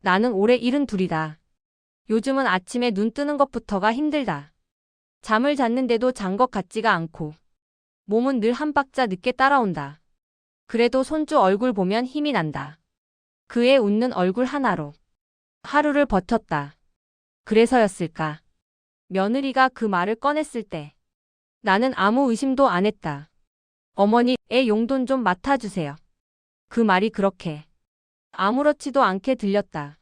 나는 올해 72이다. 요즘은 아침에 눈 뜨는 것부터가 힘들다. 잠을 잤는데도 잔 것 같지가 않고 몸은 늘 한 박자 늦게 따라온다. 그래도 손주 얼굴 보면 힘이 난다. 그의 웃는 얼굴 하나로 하루를 버텼다. 그래서였을까? 며느리가 그 말을 꺼냈을 때 나는 아무 의심도 안 했다. 어머니, 애 용돈 좀 맡아주세요. 그 말이 그렇게 아무렇지도 않게 들렸다.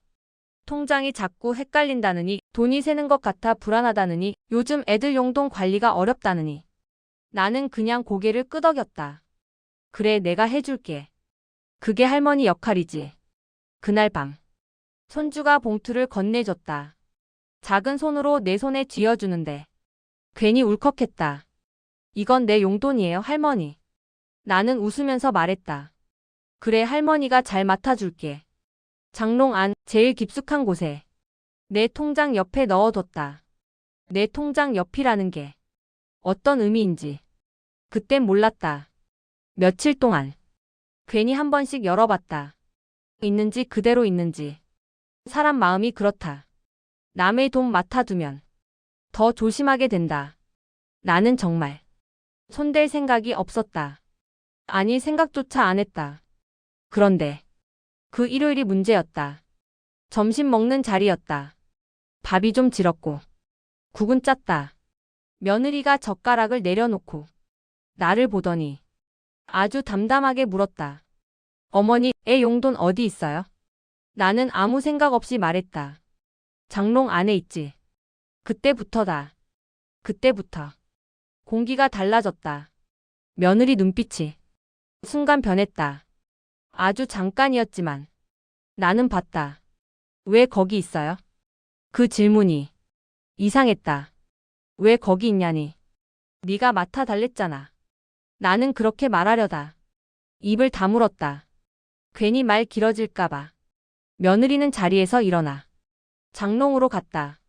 통장이 자꾸 헷갈린다느니, 돈이 새는 것 같아 불안하다느니, 요즘 애들 용돈 관리가 어렵다느니. 나는 그냥 고개를 끄덕였다. 그래, 내가 해줄게. 그게 할머니 역할이지. 그날 밤, 손주가 봉투를 건네줬다. 작은 손으로 내 손에 쥐어주는데 괜히 울컥했다. 이건 내 용돈이에요, 할머니. 나는 웃으면서 말했다. 그래, 할머니가 잘 맡아줄게. 장롱 안 제일 깊숙한 곳에 내 통장 옆에 넣어뒀다. 내 통장 옆이라는 게 어떤 의미인지 그땐 몰랐다. 며칠 동안 괜히 한 번씩 열어봤다. 있는지 그대로 있는지. 사람 마음이 그렇다. 남의 돈 맡아두면 더 조심하게 된다. 나는 정말 손댈 생각이 없었다. 아니, 생각조차 안 했다. 그런데 그 일요일이 문제였다. 점심 먹는 자리였다. 밥이 좀 질었고 국은 짰다. 며느리가 젓가락을 내려놓고 나를 보더니 아주 담담하게 물었다. 어머니, 애 용돈 어디 있어요? 나는 아무 생각 없이 말했다. 장롱 안에 있지. 그때부터다. 그때부터 공기가 달라졌다. 며느리 눈빛이 순간 변했다. 아주 잠깐이었지만 나는 봤다. 왜 거기 있어요? 그 질문이 이상했다. 왜 거기 있냐니. 네가 맡아달랬잖아. 나는 그렇게 말하려다 입을 다물었다. 괜히 말 길어질까봐. 며느리는 자리에서 일어나 장롱으로 갔다.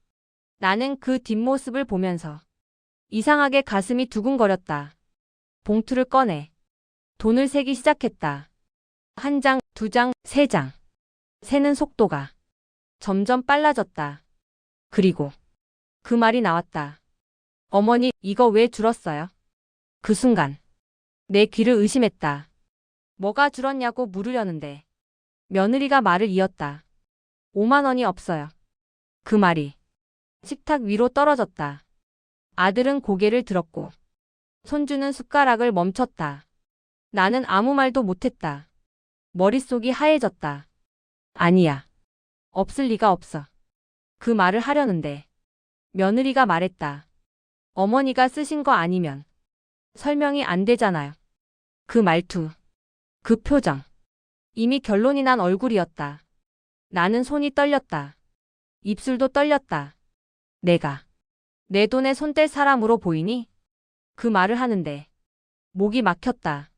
나는 그 뒷모습을 보면서 이상하게 가슴이 두근거렸다. 봉투를 꺼내 돈을 세기 시작했다. 한 장, 두 장, 세 장. 세는 속도가 점점 빨라졌다. 그리고 그 말이 나왔다. 어머니, 이거 왜 줄었어요? 그 순간 내 귀를 의심했다. 뭐가 줄었냐고 물으려는데 며느리가 말을 이었다. 5만 원이 없어요. 그 말이 식탁 위로 떨어졌다. 아들은 고개를 들었고 손주는 숟가락을 멈췄다. 나는 아무 말도 못했다. 머릿속이 하얘졌다. 아니야. 없을 리가 없어. 그 말을 하려는데 며느리가 말했다. 어머니가 쓰신 거 아니면 설명이 안 되잖아요. 그 말투, 그 표정. 이미 결론이 난 얼굴이었다. 나는 손이 떨렸다. 입술도 떨렸다. 내가 내 돈에 손뗄 사람으로 보이니? 그 말을 하는데 목이 막혔다.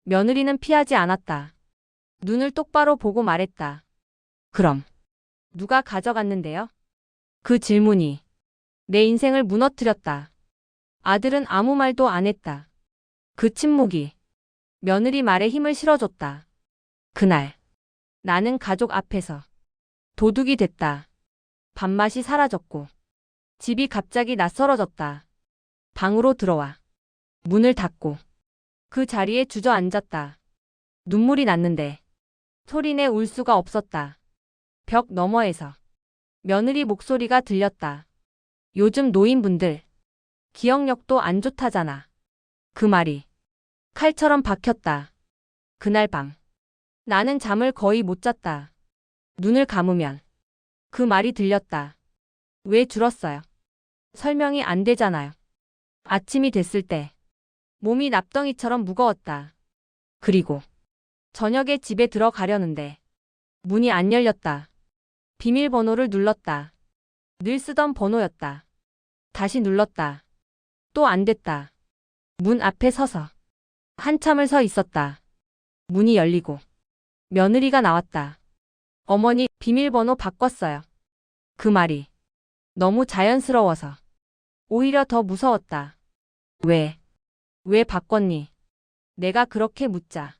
며느리는 피하지 않았다. 눈을 똑바로 보고 말했다. 그럼 누가 가져갔는데요? 그 질문이 내 인생을 무너뜨렸다. 아들은 아무 말도 안 했다. 그 침묵이 며느리 말에 힘을 실어줬다. 그날 나는 가족 앞에서 도둑이 됐다. 밥맛이 사라졌고 집이 갑자기 낯설어졌다. 방으로 들어와 문을 닫고 그 자리에 주저앉았다. 눈물이 났는데 소리내 울 수가 없었다. 벽 너머에서 며느리 목소리가 들렸다. 요즘 노인분들 기억력도 안 좋다잖아. 그 말이 칼처럼 박혔다. 그날 밤 나는 잠을 거의 못 잤다. 눈을 감으면 그 말이 들렸다. 왜 줄었어요? 설명이 안 되잖아요. 아침이 됐을 때 몸이 납덩이처럼 무거웠다. 그리고 저녁에 집에 들어가려는데 문이 안 열렸다. 비밀번호를 눌렀다. 늘 쓰던 번호였다. 다시 눌렀다. 또 안 됐다. 문 앞에 서서 한참을 서 있었다. 문이 열리고 며느리가 나왔다. 어머니, 비밀번호 바꿨어요. 그 말이 너무 자연스러워서 오히려 더 무서웠다. 왜 바꿨니? 내가 그렇게 묻자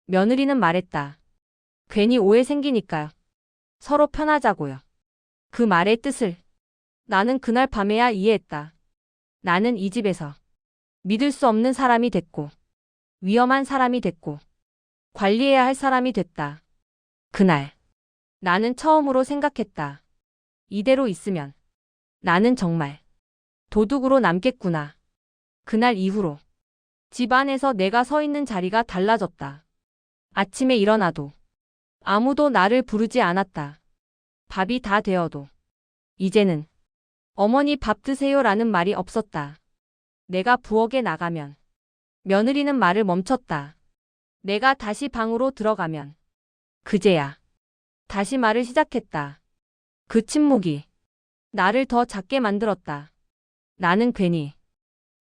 며느리는 말했다. 괜히 오해 생기니까요. 서로 편하자고요. 그 말의 뜻을 나는 그날 밤에야 이해했다. 나는 이 집에서 믿을 수 없는 사람이 됐고, 위험한 사람이 됐고, 관리해야 할 사람이 됐다. 그날 나는 처음으로 생각했다. 이대로 있으면 나는 정말 도둑으로 남겠구나. 그날 이후로 집 안에서 내가 서 있는 자리가 달라졌다. 아침에 일어나도 아무도 나를 부르지 않았다. 밥이 다 되어도 이제는 어머니 밥 드세요라는 말이 없었다. 내가 부엌에 나가면 며느리는 말을 멈췄다. 내가 다시 방으로 들어가면 그제야 다시 말을 시작했다. 그 침묵이 나를 더 작게 만들었다. 나는 괜히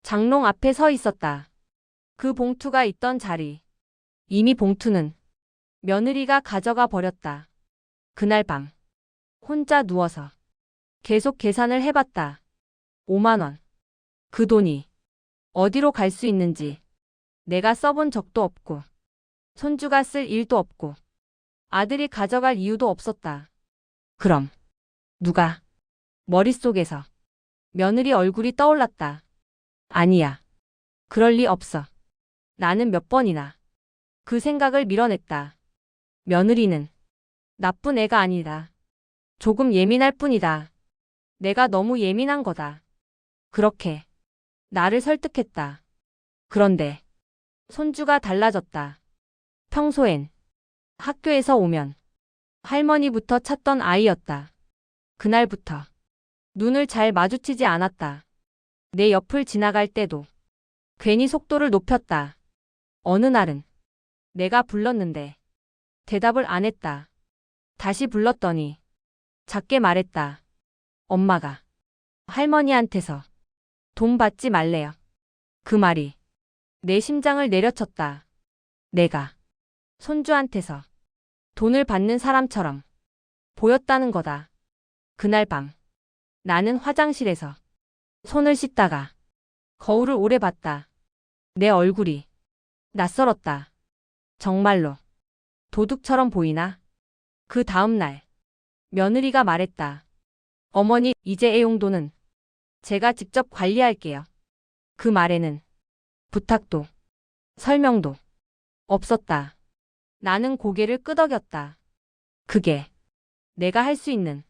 장롱 앞에 서 있었다. 그 봉투가 있던 자리. 이미 봉투는 며느리가 가져가 버렸다. 그날 밤 혼자 누워서 계속 계산을 해봤다. 5만 원. 그 돈이 어디로 갈 수 있는지 내가 써본 적도 없고 손주가 쓸 일도 없고 아들이 가져갈 이유도 없었다. 그럼 누가? 머릿속에서 며느리 얼굴이 떠올랐다. 아니야. 그럴 리 없어. 나는 몇 번이나 그 생각을 밀어냈다. 며느리는 나쁜 애가 아니다. 조금 예민할 뿐이다. 내가 너무 예민한 거다. 그렇게 나를 설득했다. 그런데 손주가 달라졌다. 평소엔 학교에서 오면 할머니부터 찾던 아이였다. 그날부터 눈을 잘 마주치지 않았다. 내 옆을 지나갈 때도 괜히 속도를 높였다. 어느 날은 내가 불렀는데 대답을 안 했다. 다시 불렀더니 작게 말했다. 엄마가 할머니한테서 돈 받지 말래요. 그 말이 내 심장을 내려쳤다. 내가 손주한테서 돈을 받는 사람처럼 보였다는 거다. 그날 밤 나는 화장실에서 손을 씻다가 거울을 오래 봤다. 내 얼굴이 낯설었다. 정말로 도둑처럼 보이나? 그 다음 날 며느리가 말했다. 어머니, 이제 애용도는 제가 직접 관리할게요. 그 말에는 부탁도 설명도 없었다. 나는 고개를 끄덕였다. 그게 내가 할 수 있는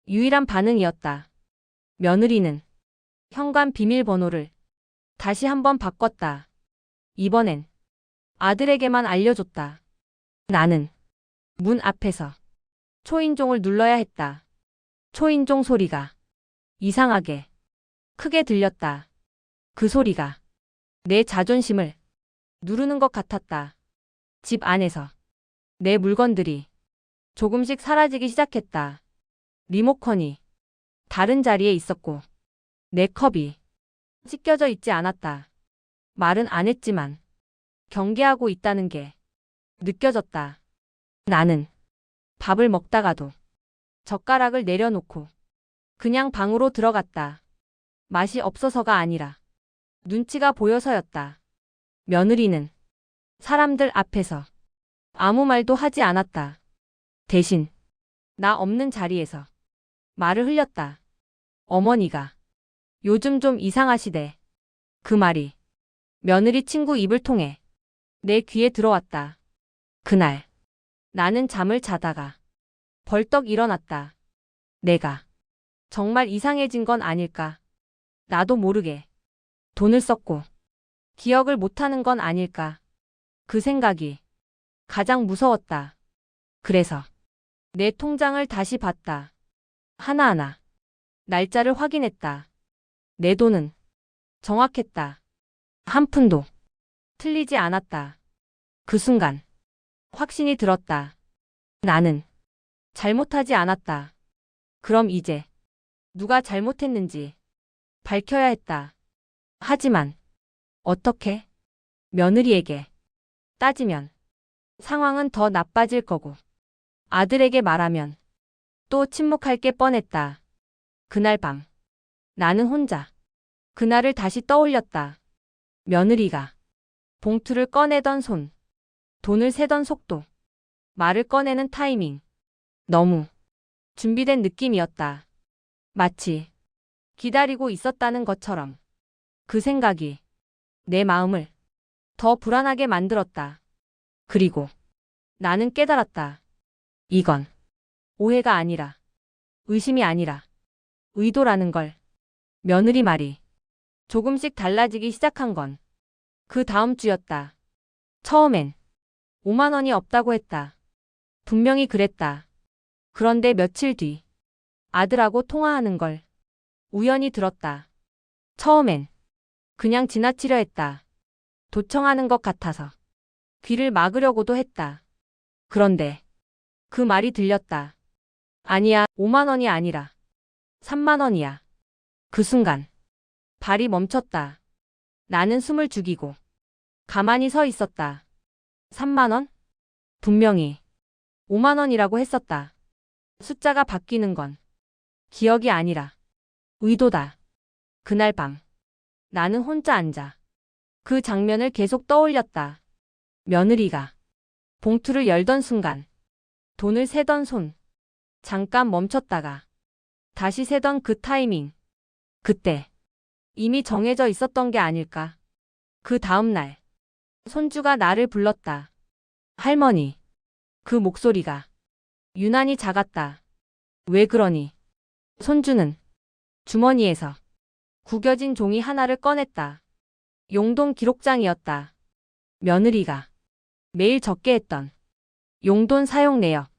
유일한 반응이었다. 며느리는 현관 비밀번호를 다시 한번 바꿨다. 이번엔 아들에게만 알려줬다. 나는 문 앞에서 초인종을 눌러야 했다. 초인종 소리가 이상하게 크게 들렸다. 그 소리가 내 자존심을 누르는 것 같았다. 집 안에서 내 물건들이 조금씩 사라지기 시작했다. 리모컨이 다른 자리에 있었고 내 컵이 찢겨져 있지 않았다. 말은 안 했지만 경계하고 있다는 게 느껴졌다. 나는 밥을 먹다가도 젓가락을 내려놓고 그냥 방으로 들어갔다. 맛이 없어서가 아니라 눈치가 보여서였다. 며느리는 사람들 앞에서 아무 말도 하지 않았다. 대신 나 없는 자리에서 말을 흘렸다. 어머니가 요즘 좀 이상하시대. 그 말이 며느리 친구 입을 통해 내 귀에 들어왔다. 그날 나는 잠을 자다가 벌떡 일어났다. 내가 정말 이상해진 건 아닐까? 나도 모르게 돈을 썼고 기억을 못하는 건 아닐까? 그 생각이 가장 무서웠다. 그래서 내 통장을 다시 봤다. 하나하나 날짜를 확인했다. 내 돈은 정확했다. 한 푼도 틀리지 않았다. 그 순간 확신이 들었다. 나는 잘못하지 않았다. 그럼 이제 누가 잘못했는지 밝혀야 했다. 하지만 어떻게? 며느리에게 따지면 상황은 더 나빠질 거고 아들에게 말하면 또 침묵할 게 뻔했다. 그날 밤 나는 혼자 그날을 다시 떠올렸다. 며느리가 봉투를 꺼내던 손, 돈을 세던 속도, 말을 꺼내는 타이밍. 너무 준비된 느낌이었다. 마치 기다리고 있었다는 것처럼. 그 생각이 내 마음을 더 불안하게 만들었다. 그리고 나는 깨달았다. 이건 오해가 아니라, 의심이 아니라 의도라는 걸. 며느리 말이 조금씩 달라지기 시작한 건 그 다음 주였다. 처음엔 5만 원이 없다고 했다. 분명히 그랬다. 그런데 며칠 뒤 아들하고 통화하는 걸 우연히 들었다. 처음엔 그냥 지나치려 했다. 도청하는 것 같아서 귀를 막으려고도 했다. 그런데 그 말이 들렸다. 아니야, 5만 원이 아니라 3만 원이야. 그 순간 발이 멈췄다. 나는 숨을 죽이고 가만히 서 있었다. 3만 원? 분명히 5만 원이라고 했었다. 숫자가 바뀌는 건 기억이 아니라 의도다. 그날 밤 나는 혼자 앉아 그 장면을 계속 떠올렸다. 며느리가 봉투를 열던 순간 돈을 세던 손, 잠깐 멈췄다가 다시 세던 그 타이밍. 그때 이미 정해져 있었던 게 아닐까. 그 다음 날 손주가 나를 불렀다. 할머니. 그 목소리가 유난히 작았다. 왜 그러니? 손주는 주머니에서 구겨진 종이 하나를 꺼냈다. 용돈 기록장이었다. 며느리가 매일 적게 했던 용돈 사용 내역.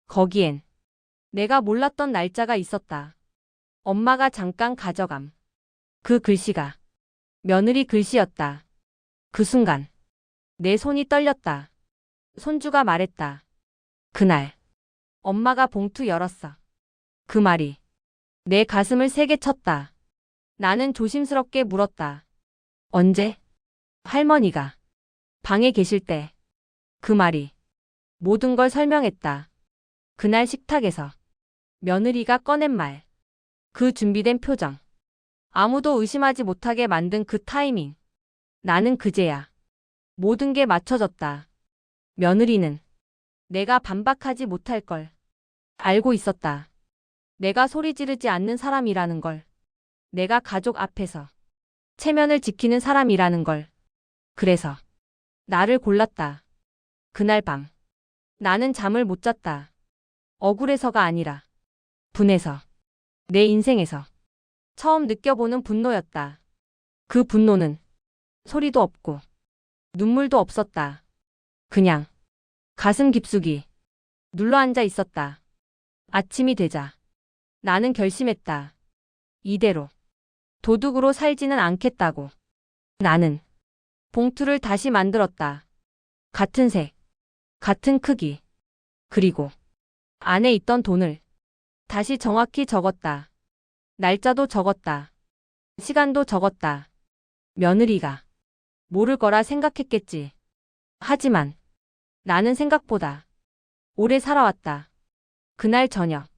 거기엔 내가 몰랐던 날짜가 있었다. 엄마가 잠깐 가져감. 그 글씨가 며느리 글씨였다. 그 순간 내 손이 떨렸다. 손주가 말했다. 그날 엄마가 봉투 열었어. 그 말이 내 가슴을 세게 쳤다. 나는 조심스럽게 물었다. 언제? 할머니가 방에 계실 때. 그 말이 모든 걸 설명했다. 그날 식탁에서 며느리가 꺼낸 말. 그 준비된 표정. 아무도 의심하지 못하게 만든 그 타이밍. 나는 그제야 모든 게 맞춰졌다. 며느리는 내가 반박하지 못할 걸 알고 있었다. 내가 소리 지르지 않는 사람이라는 걸. 내가 가족 앞에서 체면을 지키는 사람이라는 걸. 그래서 나를 골랐다. 그날 밤 나는 잠을 못 잤다. 억울해서가 아니라 분해서. 내 인생에서 처음 느껴보는 분노였다. 그 분노는 소리도 없고 눈물도 없었다. 그냥 가슴 깊숙이 눌러앉아 있었다. 아침이 되자 나는 결심했다. 이대로 도둑으로 살지는 않겠다고. 나는 봉투를 다시 만들었다. 같은 색, 같은 크기. 그리고 안에 있던 돈을 다시 정확히 적었다. 날짜도 적었다. 시간도 적었다. 며느리가 모를 거라 생각했겠지. 하지만 나는 생각보다 오래 살아왔다. 그날 저녁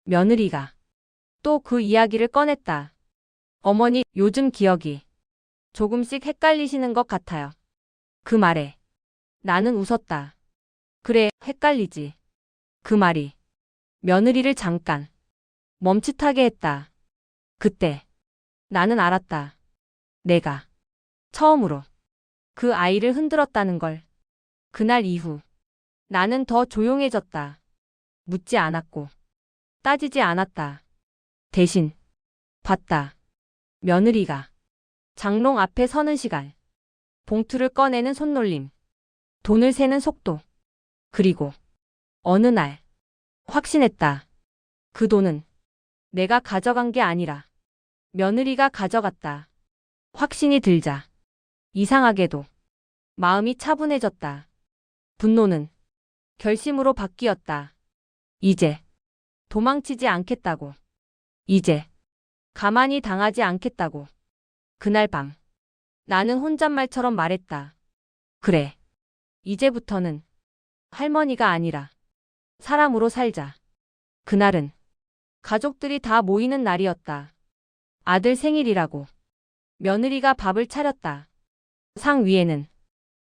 며느리가 또 그 이야기를 꺼냈다. 어머니, 요즘 기억이 조금씩 헷갈리시는 것 같아요. 그 말에 나는 웃었다. 그래, 헷갈리지. 그 말이 며느리를 잠깐 멈칫하게 했다. 그때 나는 알았다. 내가 처음으로 그 아이를 흔들었다는 걸. 그날 이후 나는 더 조용해졌다. 묻지 않았고 따지지 않았다. 대신 봤다. 며느리가 장롱 앞에 서는 시간, 봉투를 꺼내는 손놀림, 돈을 세는 속도. 그리고 어느 날 확신했다. 그 돈은 내가 가져간 게 아니라 며느리가 가져갔다. 확신이 들자 이상하게도 마음이 차분해졌다. 분노는 결심으로 바뀌었다. 이제 도망치지 않겠다고. 이제 가만히 당하지 않겠다고. 그날 밤 나는 혼잣말처럼 말했다. 그래, 이제부터는 할머니가 아니라 사람으로 살자. 그날은 가족들이 다 모이는 날이었다. 아들 생일이라고. 며느리가 밥을 차렸다. 상 위에는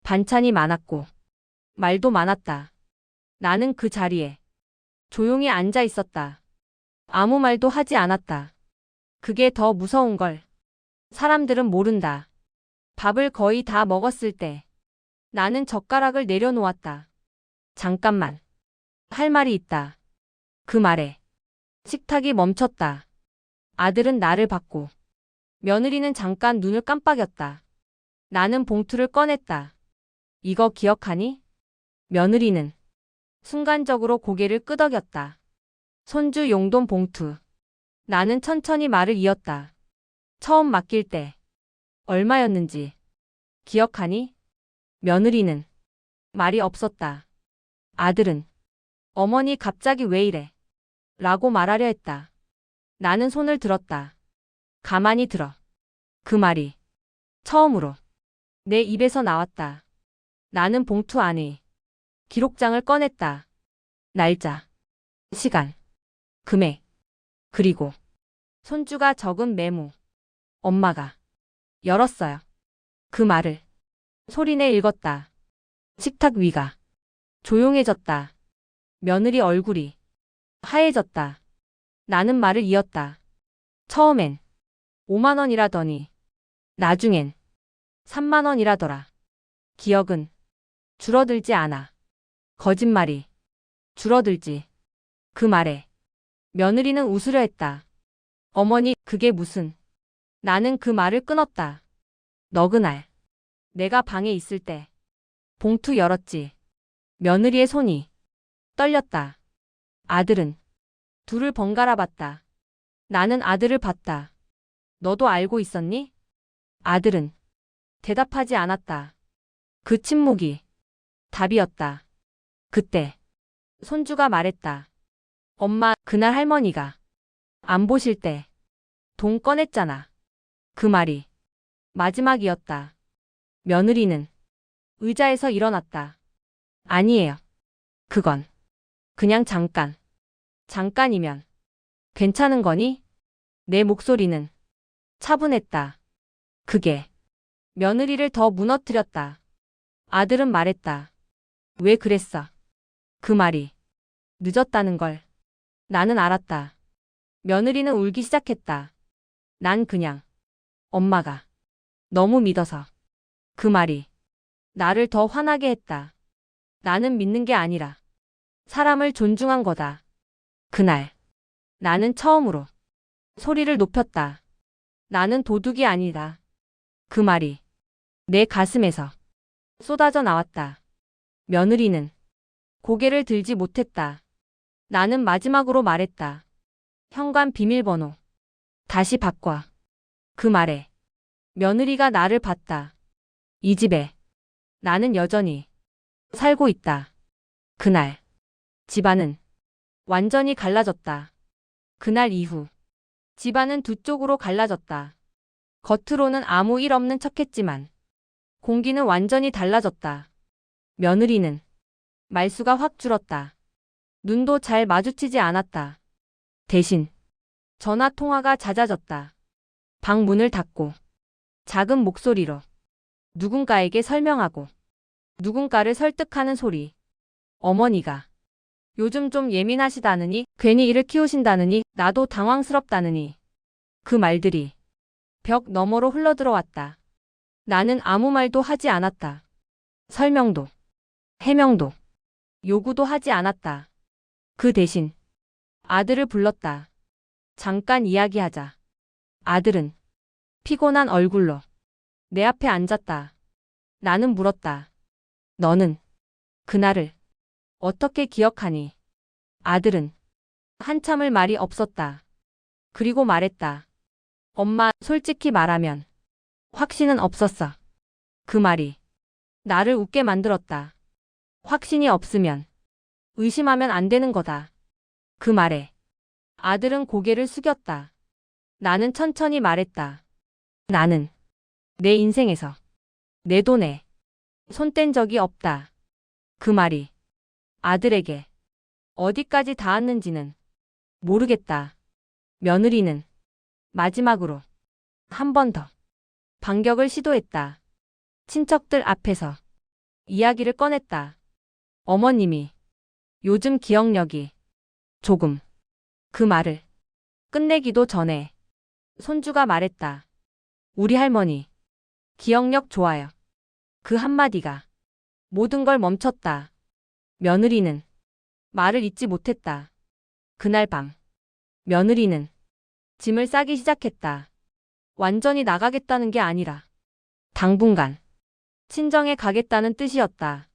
반찬이 많았고 말도 많았다. 나는 그 자리에 조용히 앉아 있었다. 아무 말도 하지 않았다. 그게 더 무서운 걸. 사람들은 모른다. 밥을 거의 다 먹었을 때 나는 젓가락을 내려놓았다. 잠깐만. 할 말이 있다. 그 말에 식탁이 멈췄다. 아들은 나를 봤고 며느리는 잠깐 눈을 깜빡였다. 나는 봉투를 꺼냈다. 이거 기억하니? 며느리는 순간적으로 고개를 끄덕였다. 손주 용돈 봉투. 나는 천천히 말을 이었다. 처음 맡길 때 얼마였는지 기억하니? 며느리는 말이 없었다. 아들은 어머니 갑자기 왜 이래? 라고 말하려 했다. 나는 손을 들었다. 가만히 들어. 그 말이 처음으로 내 입에서 나왔다. 나는 봉투 안에 기록장을 꺼냈다. 날짜, 시간, 금액, 그리고 손주가 적은 메모. 엄마가 열었어요. 그 말을 소리내 읽었다. 식탁 위가 조용해졌다. 며느리 얼굴이 하얘졌다. 나는 말을 이었다. 처음엔 5만 원이라더니 나중엔 3만 원이라더라. 기억은 줄어들지 않아. 거짓말이 줄어들지. 그 말에 며느리는 웃으려 했다. 어머니, 그게 무슨. 나는 그 말을 끊었다. 너 그날 내가 방에 있을 때 봉투 열었지. 며느리의 손이 떨렸다. 아들은 둘을 번갈아 봤다. 나는 아들을 봤다. 너도 알고 있었니? 아들은 대답하지 않았다. 그 침묵이 답이었다. 그때 손주가 말했다. 엄마, 그날 할머니가 안 보실 때 돈 꺼냈잖아. 그 말이 마지막이었다. 며느리는 의자에서 일어났다. 아니에요. 그건 그냥 잠깐. 잠깐이면 괜찮은 거니? 내 목소리는 차분했다. 그게 며느리를 더 무너뜨렸다. 아들은 말했다. 왜 그랬어? 그 말이 늦었다는 걸 나는 알았다. 며느리는 울기 시작했다. 난 그냥 엄마가 너무 믿어서. 그 말이 나를 더 화나게 했다. 나는 믿는 게 아니라 사람을 존중한 거다. 그날 나는 처음으로 소리를 높였다. 나는 도둑이 아니다. 그 말이 내 가슴에서 쏟아져 나왔다. 며느리는 고개를 들지 못했다. 나는 마지막으로 말했다. 현관 비밀번호 다시 바꿔. 그 말에 며느리가 나를 봤다. 이 집에 나는 여전히 살고 있다. 그날 집안은 완전히 갈라졌다. 그날 이후 집안은 두 쪽으로 갈라졌다. 겉으로는 아무 일 없는 척했지만 공기는 완전히 달라졌다. 며느리는 말수가 확 줄었다. 눈도 잘 마주치지 않았다. 대신 전화 통화가 잦아졌다. 방 문을 닫고 작은 목소리로 누군가에게 설명하고 누군가를 설득하는 소리. 어머니가 요즘 좀 예민하시다느니, 괜히 일을 키우신다느니, 나도 당황스럽다느니. 그 말들이 벽 너머로 흘러들어왔다. 나는 아무 말도 하지 않았다. 설명도, 해명도, 요구도 하지 않았다. 그 대신 아들을 불렀다. 잠깐 이야기하자. 아들은 피곤한 얼굴로 내 앞에 앉았다. 나는 물었다. 너는 그날을 어떻게 기억하니? 아들은 한참을 말이 없었다. 그리고 말했다. 엄마, 솔직히 말하면 확신은 없었어. 그 말이 나를 웃게 만들었다. 확신이 없으면 의심하면 안 되는 거다. 그 말에 아들은 고개를 숙였다. 나는 천천히 말했다. 나는 내 인생에서 내 돈에 손 뗀 적이 없다. 그 말이 아들에게 어디까지 닿았는지는 모르겠다. 며느리는 마지막으로 한 번 더 반격을 시도했다. 친척들 앞에서 이야기를 꺼냈다. 어머님이 요즘 기억력이 조금. 그 말을 끝내기도 전에 손주가 말했다. 우리 할머니. 기억력 좋아요. 그 한마디가 모든 걸 멈췄다. 며느리는 말을 잇지 못했다. 그날 밤 며느리는 짐을 싸기 시작했다. 완전히 나가겠다는 게 아니라 당분간 친정에 가겠다는 뜻이었다.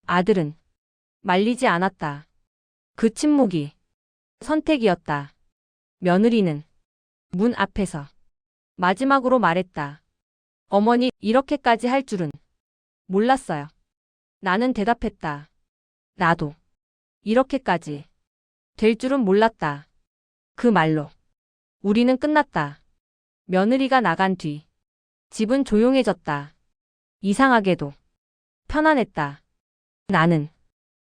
아들은 말리지 않았다. 그 침묵이 선택이었다. 며느리는 문 앞에서 마지막으로 말했다. 어머니, 이렇게까지 할 줄은 몰랐어요. 나는 대답했다. 나도 이렇게까지 될 줄은 몰랐다. 그 말로 우리는 끝났다. 며느리가 나간 뒤 집은 조용해졌다. 이상하게도 편안했다. 나는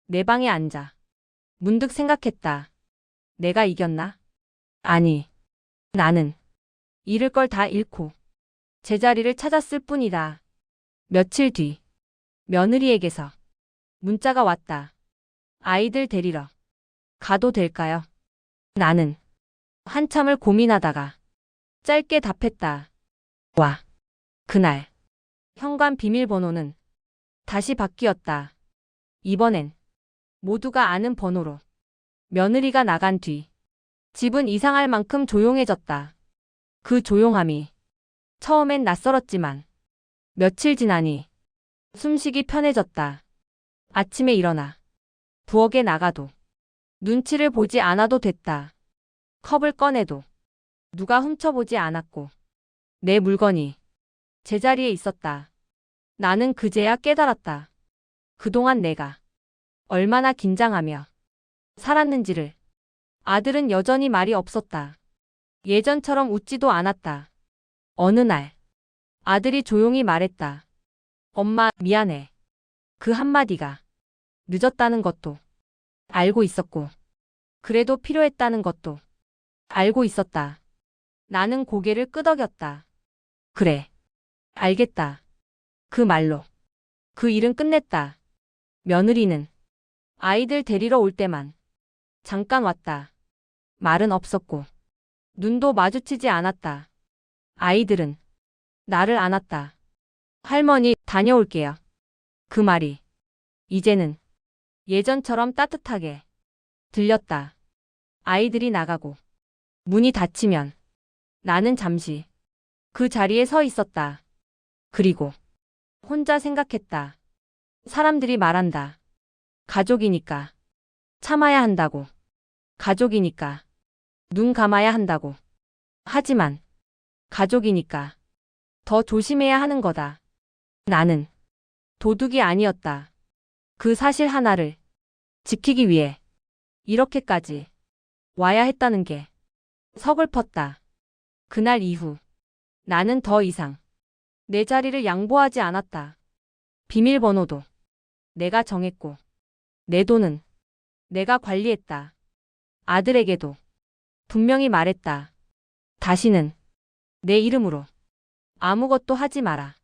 내 방에 앉아 문득 생각했다. 내가 이겼나? 아니, 나는 잃을 걸 다 잃고 제자리를 찾았을 뿐이다. 며칠 뒤 며느리에게서 문자가 왔다. 아이들 데리러 가도 될까요? 나는 한참을 고민하다가 짧게 답했다. 와. 그날 현관 비밀번호는 다시 바뀌었다. 이번엔 모두가 아는 번호로. 며느리가 나간 뒤 집은 이상할 만큼 조용해졌다. 그 조용함이 처음엔 낯설었지만 며칠 지나니 숨쉬기 편해졌다. 아침에 일어나 부엌에 나가도 눈치를 보지 않아도 됐다. 컵을 꺼내도 누가 훔쳐보지 않았고 내 물건이 제자리에 있었다. 나는 그제야 깨달았다. 그동안 내가 얼마나 긴장하며 살았는지를. 아들은 여전히 말이 없었다. 예전처럼 웃지도 않았다. 어느 날 아들이 조용히 말했다. 엄마, 미안해. 그 한마디가 늦었다는 것도 알고 있었고 그래도 필요했다는 것도 알고 있었다. 나는 고개를 끄덕였다. 그래, 알겠다. 그 말로 그 일은 끝냈다. 며느리는 아이들 데리러 올 때만 잠깐 왔다. 말은 없었고 눈도 마주치지 않았다. 아이들은 나를 안았다. 할머니, 다녀올게요. 그 말이 이제는 예전처럼 따뜻하게 들렸다. 아이들이 나가고 문이 닫히면 나는 잠시 그 자리에 서 있었다. 그리고 혼자 생각했다. 사람들이 말한다. 가족이니까 참아야 한다고. 가족이니까 눈 감아야 한다고. 하지만 가족이니까 더 조심해야 하는 거다. 나는 도둑이 아니었다. 그 사실 하나를 지키기 위해 이렇게까지 와야 했다는 게 서글펐다. 그날 이후 나는 더 이상 내 자리를 양보하지 않았다. 비밀번호도 내가 정했고 내 돈은 내가 관리했다. 아들에게도 분명히 말했다. 다시는 내 이름으로 아무것도 하지 마라.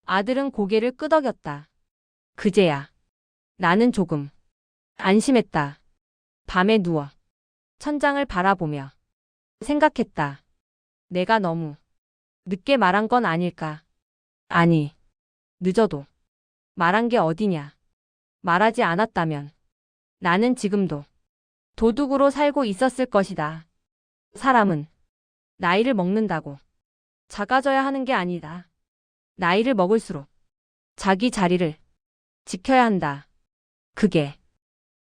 아들은 고개를 끄덕였다. 그제야 나는 조금 안심했다. 밤에 누워 천장을 바라보며 생각했다. 내가 너무 늦게 말한 건 아닐까? 아니, 늦어도 말한 게 어디냐. 말하지 않았다면 나는 지금도 도둑으로 살고 있었을 것이다. 사람은 나이를 먹는다고 작아져야 하는 게 아니다. 나이를 먹을수록 자기 자리를 지켜야 한다. 그게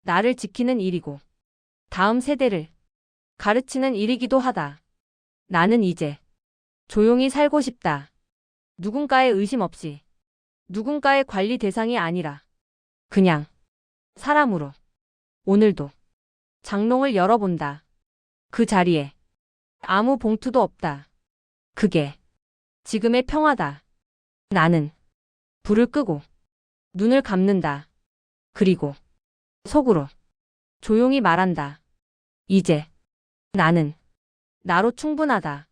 나를 지키는 일이고 다음 세대를 가르치는 일이기도 하다. 나는 이제 조용히 살고 싶다. 누군가의 의심 없이, 누군가의 관리 대상이 아니라 그냥 사람으로. 오늘도 장롱을 열어본다. 그 자리에 아무 봉투도 없다. 그게 지금의 평화다. 나는 불을 끄고 눈을 감는다. 그리고 속으로 조용히 말한다. 이제 나는 나로 충분하다.